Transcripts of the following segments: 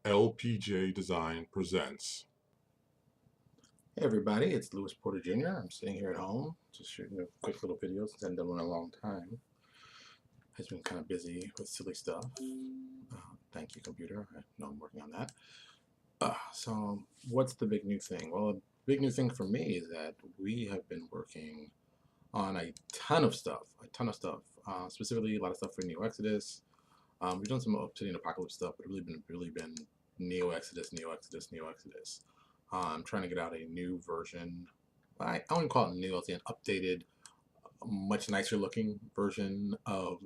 LPJ Design presents. Hey everybody, it's Lewis Porter Jr. I'm sitting here at home, just shooting a quick little video since I haven't done one in a long time. I've been kind of busy with silly stuff. Thank you, computer. I know I'm working on that. So, what's the big new thing? Well, the big new thing for me is that we have been working on a ton of stuff, specifically a lot of stuff for NeoExodus. We've done some Obsidian Apocalypse stuff, but really been NeoExodus. I'm trying to get out a new version. I wouldn't call it new. I'll say an updated, much nicer looking version of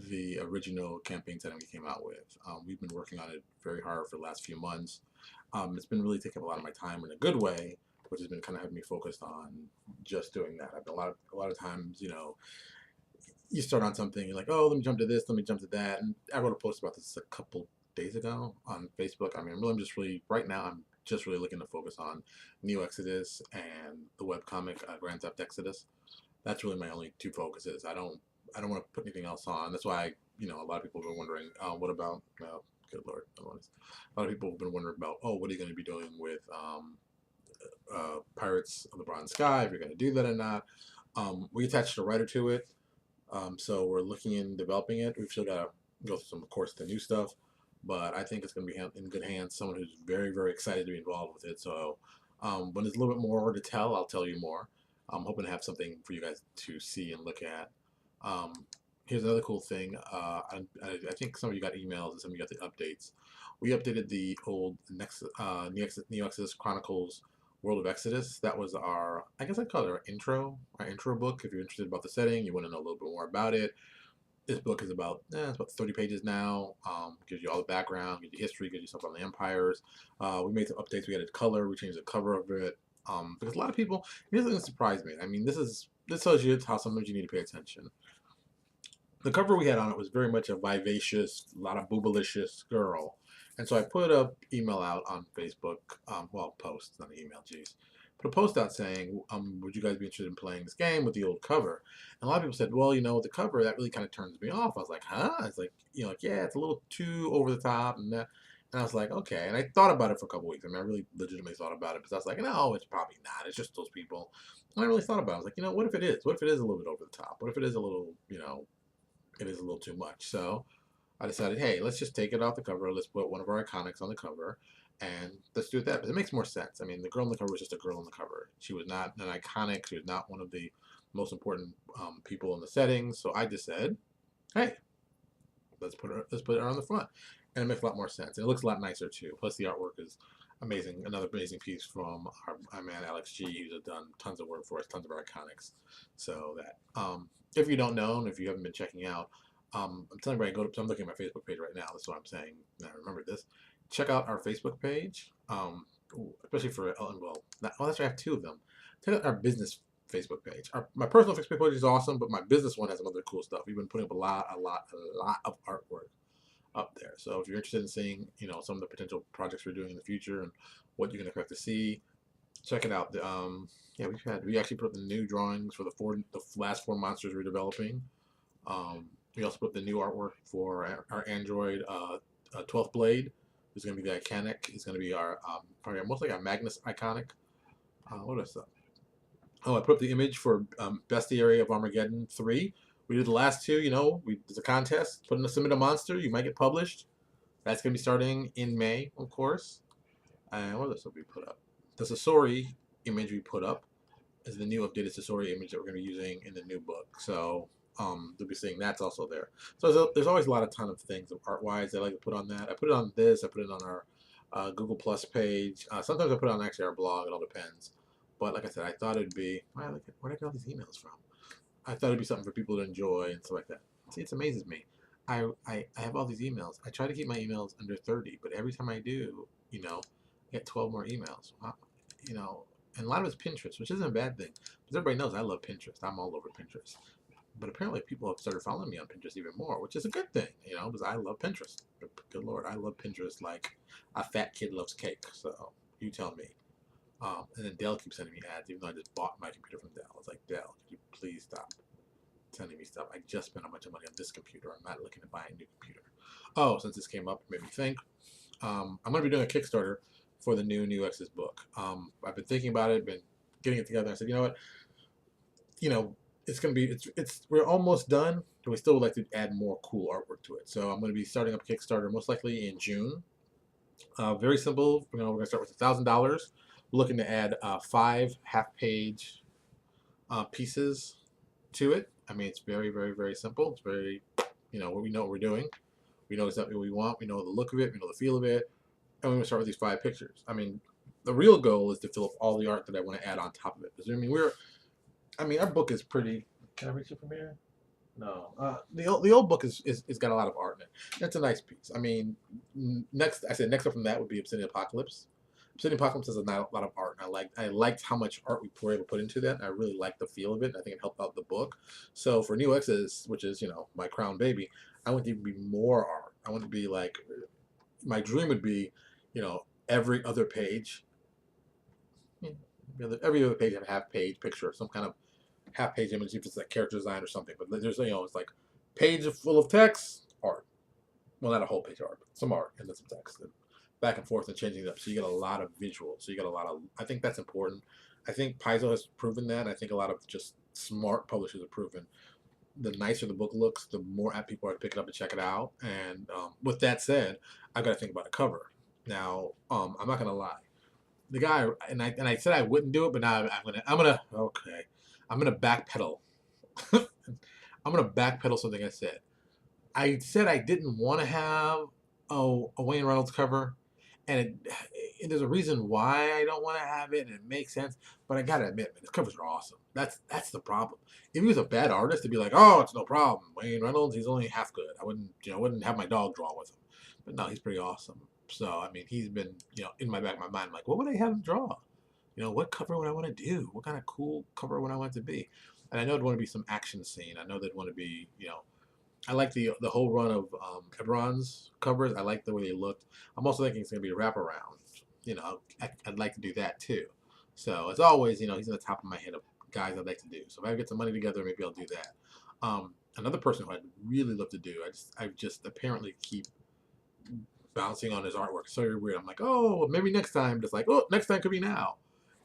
the original campaign setting we came out with. We've been working on it very hard for the last few months. It's been really taking up a lot of my time in a good way, which has been kind of having me focused on just doing that. I've been a lot of times, you start on something, you're like, oh, let me jump to this, let me jump to that. And I wrote a post about this a couple days ago on Facebook. I mean, I'm just really, right now, I'm just really looking to focus on Neo Exodus and the webcomic Grand Theft Exodus. That's really my only two focuses. I don't want to put anything else on. That's why, a lot of people have been wondering, what about, well, good Lord, a lot of people have been wondering about, oh, what are you going to be doing with Pirates of the Bronze Sky, if you're going to do that or not. We attached a writer to it. So we're looking in developing it. We've still got to go through some, of course, the new stuff, but I think it's going to be in good hands. Someone who's very, very excited to be involved with it. So when there's a little bit more to tell, I'll tell you more. I'm hoping to have something for you guys to see and look at. Um, Here's another cool thing. I think some of you got emails and some of you got the updates. We updated the old Neo Exodus Chronicles World of Exodus. That was our, I guess I'd call it our intro book. If you're interested about the setting, you want to know a little bit more about it. This book is it's about 30 pages now. Gives you all the background, gives you history, gives you stuff on the empires. We made some updates. We added color. We changed the cover of it. Because a lot of people, here's something that surprised me. I mean, this tells you how sometimes you need to pay attention. The cover we had on it was very much a vivacious, a lot of boobalicious girl. And so I put a email out on Facebook, post, not an email, geez. Put a post out saying, would you guys be interested in playing this game with the old cover? And a lot of people said, well, with the cover, that really kind of turns me off. I was like, huh? It's like, yeah, it's a little too over the top. And I was like, okay. And I thought about it for a couple weeks. I mean, I really legitimately thought about it because I was like, no, it's probably not. It's just those people. And I really thought about it. I was like, what if it is? What if it is a little bit over the top? What if it is a little, it is a little too much. So I decided, hey, let's just take it off the cover. Let's put one of our iconics on the cover, and let's do it that. But it makes more sense. I mean, the girl on the cover was just a girl on the cover. She was not an iconic. She was not one of the most important people in the setting. So I just said, hey, let's put her on the front, and it makes a lot more sense. And it looks a lot nicer too. Plus, the artwork is amazing. Another amazing piece from our man Alex G, who's done tons of work for us, tons of our iconics. So that if you don't know, and if you haven't been checking out, I'm telling everybody, I'm looking at my Facebook page right now. That's what I'm saying. Now remember this. Check out our Facebook page, especially for that's right. I have two of them. Check out our business Facebook page. My personal Facebook page is awesome, but my business one has some other cool stuff. We've been putting up a lot of artwork up there. So if you're interested in seeing, some of the potential projects we're doing in the future and what you can expect to see, check it out. We actually put up the new drawings for the last four monsters we're developing. We also put up the new artwork for our Android 12th Blade. Who's going to be the iconic. He's going to be our probably most like our Magnus iconic. What is that? Oh, I put up the image for Bestiary of Armageddon 3. We did the last two, there's a contest. Submit a monster, you might get published. That's going to be starting in May, of course. And what else did we put up? The Sasori image we put up is the new updated Sasori image that we're going to be using in the new book. So you'll be seeing that's also there. So there's always a ton of things art-wise I like to put on that. I put it on this. I put it on our Google Plus page. Sometimes I put it on actually our blog. It all depends. But like I said, I thought it'd be, where did I get all these emails from? I thought it'd be something for people to enjoy and stuff like that. See, it amazes me. I have all these emails. I try to keep my emails under 30, but every time I do, I get 12 more emails. And a lot of it's Pinterest, which isn't a bad thing. Because everybody knows I love Pinterest. I'm all over Pinterest. But apparently people have started following me on Pinterest even more, which is a good thing, because I love Pinterest. Good Lord, I love Pinterest like a fat kid loves cake. So you tell me. And then Dell keeps sending me ads, even though I just bought my computer from Dell. I was like, Dell, could you please stop sending me stuff? I just spent a bunch of money on this computer. I'm not looking to buy a new computer. Oh, since this came up, it made me think. I'm going to be doing a Kickstarter for the new Exodus book. I've been thinking about it, been getting it together. I said, you know what, you know, it's going to be, we're almost done, but we still would like to add more cool artwork to it. So I'm going to be starting up a Kickstarter most likely in June. Very simple. We're going to start with $1,000. Looking to add 5 half-page pieces to it. I mean, it's very, very, very simple. It's very, we know what we're doing. We know exactly what we want. We know the look of it. We know the feel of it. And we're going to start with these 5 pictures. I mean, the real goal is to fill up all the art that I want to add on top of it. Because, I mean, our book is pretty. Can I reach it from here? No. The old book is got a lot of art in it. That's a nice piece. I mean, next up from that would be Obsidian Apocalypse. Obsidian Apocalypse has a lot of art, and I liked how much art we were able to put into that. I really liked the feel of it. I think it helped out the book. So for NeoExodus, which is my crown baby, I want there to be more art. I want it to be like, my dream would be, every other page, every other page have a half-page picture, some kind of half-page image, if it's like character design or something. But there's it's like page full of text, art. Well, not a whole page art, but some art and then some text, and back and forth and changing it up. So you get a lot of visuals. So you get a lot of. I think that's important. I think Paizo has proven that. I think a lot of just smart publishers have proven the nicer the book looks, the more apt people are to pick it up and check it out. And with that said, I've got to think about a cover. Now, I'm not gonna lie. The guy and I said I wouldn't do it, but now I'm gonna backpedal. I'm gonna backpedal something I said. I said I didn't want to have a Wayne Reynolds cover, and there's a reason why I don't want to have it, and it makes sense. But I gotta admit, man, his covers are awesome. That's the problem. If he was a bad artist, to be like, oh, it's no problem. Wayne Reynolds, he's only half good. I wouldn't have my dog draw with him. But no, he's pretty awesome. So I mean, he's been in my back of my mind, like, what would I have him draw? What cover would I want to do? What kind of cool cover would I want it to be? And I know it'd want to be some action scene. I know they'd want to be, I like the whole run of Ebron's covers. I like the way they looked. I'm also thinking it's going to be a wraparound. I'd like to do that too. So as always, he's on the top of my head of guys I'd like to do. So if I get some money together, maybe I'll do that. Another person who I'd really love to do, I just apparently keep bouncing on his artwork. It's so weird. I'm like, oh, maybe next time. Just like, oh, next time could be now.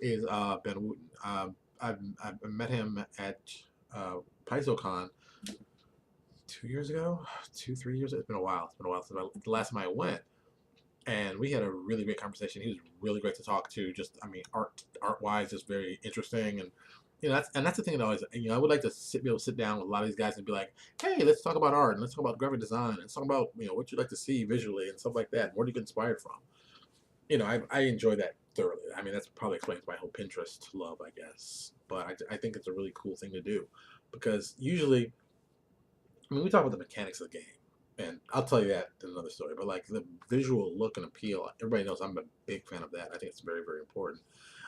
Is Ben Wooten. I met him at PaizoCon 2 years ago, 3 years. It's been a while. It's been a while since the last time I went, and we had a really great conversation. He was really great to talk to. Just, I mean, art wise, just very interesting, and that's the thing that always, I would like to be able to sit down with a lot of these guys and be like, hey, let's talk about art, and let's talk about graphic design, and let's talk about what you'd like to see visually and stuff like that. And where do you get inspired from? I enjoy that thoroughly. I mean, that's probably explains my whole Pinterest love, I guess. But I think it's a really cool thing to do, because usually, I mean, we talk about the mechanics of the game, and I'll tell you that in another story. But like the visual look and appeal, everybody knows I'm a big fan of that. I think it's very, very important.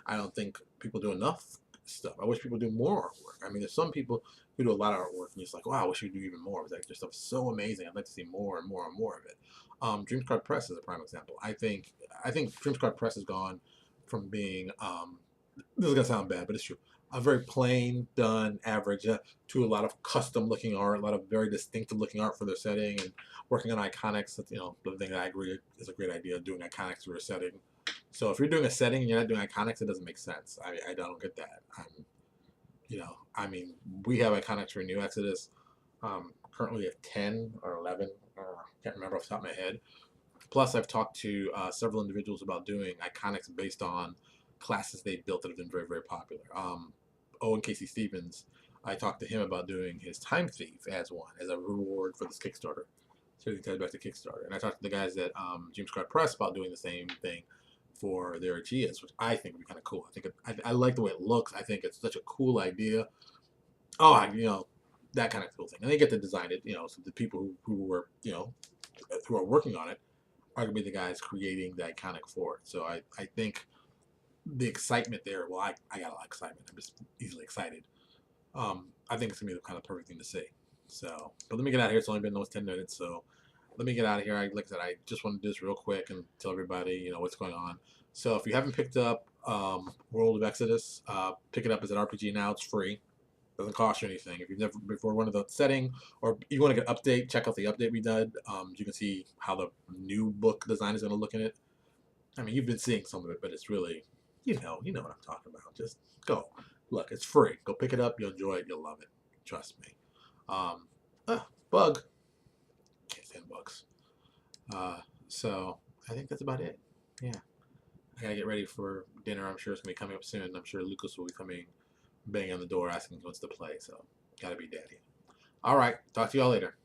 I don't think people do enough stuff. I wish people do more artwork. I mean, there's some people who do a lot of artwork, and you're just like, wow, I wish we do even more. It's like, their stuff's so amazing. I'd like to see more and more and more of it. Dreams Card Press is a prime example. I think Dreams Card Press has gone from being this is gonna sound bad, but it's true. A very plain, done, average, to a lot of custom-looking art, a lot of very distinctive-looking art for their setting, and working on iconics. That's, the thing that I agree is a great idea, doing iconics for a setting. So if you're doing a setting and you're not doing iconics, it doesn't make sense. I don't get that. I mean, we have iconics for NeoExodus. Currently we have 10 or 11. Can't remember off the top of my head. Plus, I've talked to several individuals about doing iconics based on classes they built that have been very, very popular. Owen Casey Stevens, I talked to him about doing his Time Thief as a reward for this Kickstarter. So he ties back to Kickstarter. And I talked to the guys at Dreams Card Press about doing the same thing for their Aegeus, which I think would be kind of cool. I like the way it looks. I think it's such a cool idea. Oh, that kind of cool thing. And they get to design it, so the people who are working on it are going to be the guys creating the iconic for it. So I think the excitement there, well, I got a lot of excitement. I'm just easily excited. I think it's going to be the kind of perfect thing to see. So, but let me get out of here. It's only been almost 10 minutes, so let me get out of here. Like I said, I just want to do this real quick and tell everybody, what's going on. So if you haven't picked up World of Exodus, pick it up as an RPG now. It's free. Doesn't cost you anything. If you've never before wanted the setting, or you want to get an update, check out the update we did. You can see how the new book design is going to look in it. I mean, you've been seeing some of it, but it's really, you know what I'm talking about. Just go look. It's free. Go pick it up. You'll enjoy it. You'll love it. Trust me. Um, bug. Can't stand bugs. So I think that's about it. Yeah. I gotta get ready for dinner. I'm sure it's gonna be coming up soon. I'm sure Lucas will be coming, banging on the door, asking who wants to play. So gotta be daddy. All right. Talk to y'all later.